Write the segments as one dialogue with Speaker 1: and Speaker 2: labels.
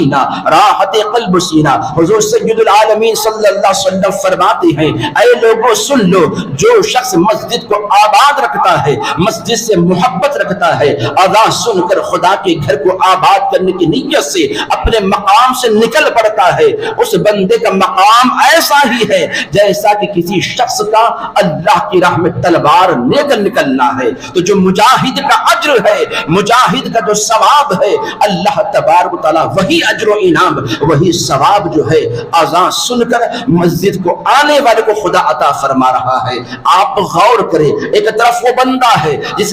Speaker 1: مدینہ راحت قلب سینہ۔ حضور سید العالمین صلی اللہ علیہ وسلم فرماتے ہیں اے لوگوں سن لو، جو شخص مسجد کو آباد رکھتا ہے، مسجد سے محبت رکھتا ہے، اذان سن کر خدا کے گھر کو آباد کرنے کی نیت سے اپنے مقام سے نکل پڑتا ہے، اس بندے کا مقام ایسا ہی ہے جیسا کہ کسی شخص کا اللہ کی راہ میں تلوار لے کر نکلنا ہے۔ تو جو مجاہد کا اجر ہے، مجاہد کا جو ثواب ہے، اللہ تبارک و تعالیٰ وہی اجر و انعام، وہی ثواب جو ہے اذان سن کر مسجد کو آنے والے کو خدا عطا فرما رہا ہے۔ آپ غور کریں، ایک طرف وہ بندہ ہے جس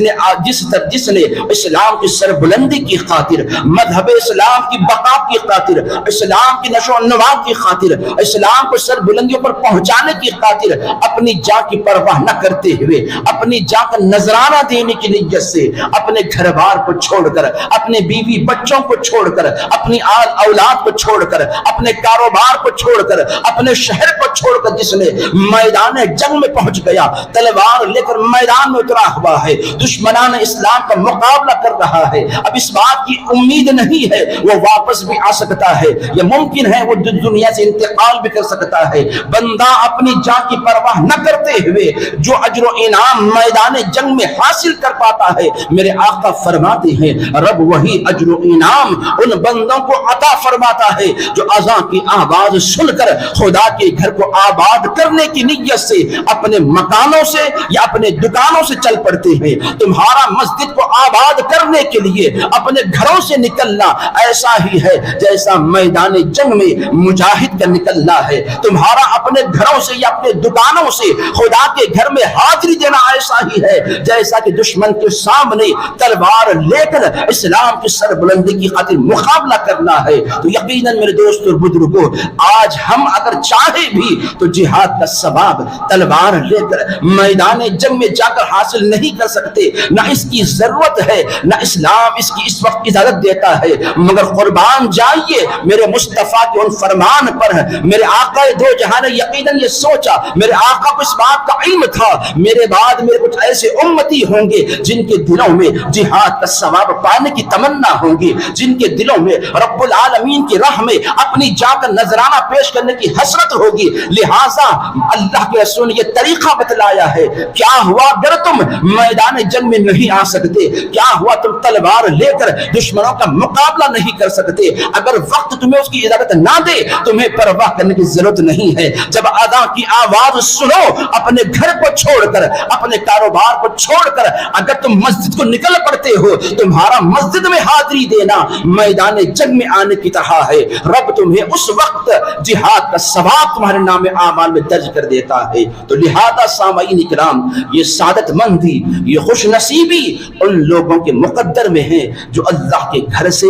Speaker 1: نے اسلام کی سربلندی کی خاطر، مذہب اسلام کی بقا کی خاطر، اسلام کی نشو و نما کی خاطر، اسلام کو سربلندیوں پر پہنچانے کی خاطر اپنی جان کی پرواہ نہ کرتے ہوئے، اپنی جان کا نذرانہ دینے کی نیت سے اپنے گھر بار کو چھوڑ کر، اپنے بیوی بچوں کو چھوڑ کر، اپنی آل اولاد کو چھوڑ کر، اپنے کاروبار کو چھوڑ کر، اپنے شہر کو چھوڑ کر جس نے میدان جنگ میں پہنچ گیا، تلوار لے کر میدان میں اترا ہوا ہے، دشمنان اسلام کا مقابلہ کر رہا ہے، اب اس بات کی امید نہیں ہے وہ واپس بھی آ سکتا ہے، یہ ممکن ہے وہ دنیا سے انتقال بھی کر سکتا ہے۔ بندہ اپنی جان کی پرواہ نہ کرتے ہوئے جو اجر و انعام میدان جنگ میں حاصل کر پاتا ہے، میرے آقا فرماتے ہیں رب وہی اجر و انعام ان بندوں کو عطا فرماتا ہے جو اذان کی آواز سن کر خدا کے گھر کو آباد کرنے کی نیت سے اپنے مکانوں سے یا اپنے دکانوں سے چل پڑتے ہیں۔ تمہارا مسجد کو آباد کرنے کے لیے اپنے گھروں سے نکلنا ایسا ہی ہے جیسا میدان جنگ میں مجاہد کا نکلنا ہے۔ تمہارا اپنے گھروں سے یا اپنے دکانوں سے خدا کے گھر میں حاضری دینا ایسا ہی ہے جیسا کہ دشمن کے سامنے تلوار لے کر اسلام کی سربلندی کی خاطر مقابلہ کرنا ہے۔ تو یقیناً میرے دوست اور بزرگوں، آج ہم اگر چاہے بھی تو جہاد کا ثواب تلوار لے کر میدان جنگ میں جا کر حاصل نہیں کر سکتے، نہ اس کی ضرورت ہے، نہ اسلام اس کی اس وقت اجازت دیتا ہے، مگر قربان جائیے میرے مصطفیٰ کے ان فرمان پر۔ میرے آقا دو جہاں نے یقیناً یہ سوچا، میرے آقا کو اس بات کا علم تھا میرے بعد میرے کچھ ایسے امتی ہوں گے جن کے دلوں میں جہاد کا ثواب پانے کی تمنا ہوں گی، جن کے دلوں میں رب العالمین کی راہ میں اپنی جان کا نذرانہ پیش کرنے کی حسرت ہوگی، لہٰذا اللہ کے رسول نے یہ طریقہ بتلایا ہے۔ کیا ہوا اگر تم میدان جنگ میں نہیں آ سکتے؟ کیا ہوا تم تلوار لے کر دشمنوں کا مقابلہ نہیں کر سکتے؟ اگر وقت تمہیں اس کی اجازت نہ دے، تمہیں پرواہ کرنے کی ضرورت نہیں ہے۔ جب اذان کی آواز سنو، اپنے گھر کو چھوڑ کر، اپنے کاروبار کو چھوڑ کر اگر تم مسجد کو نکل پڑتے ہو، تمہارا مسجد میں حاضری دینا میدان جنگ میں آنے کی طرح ہے۔ رب تمہیں اس وقت جہاد کا ثواب تمہارے نام اعمال میں درج کر دیتا ہے۔ تو لہذا سامعین اکرام، یہ سعادت مندی، یہ خوش نصیبی ان لوگوں کے مقدر میں ہے جو اللہ کے گھر سے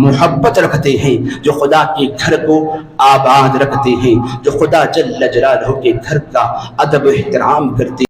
Speaker 1: محبت رکھتے ہیں، جو خدا کے گھر کو آباد رکھتے ہیں، جو خدا جل جلالہ کے گھر کا ادب و احترام کرتے ہیں۔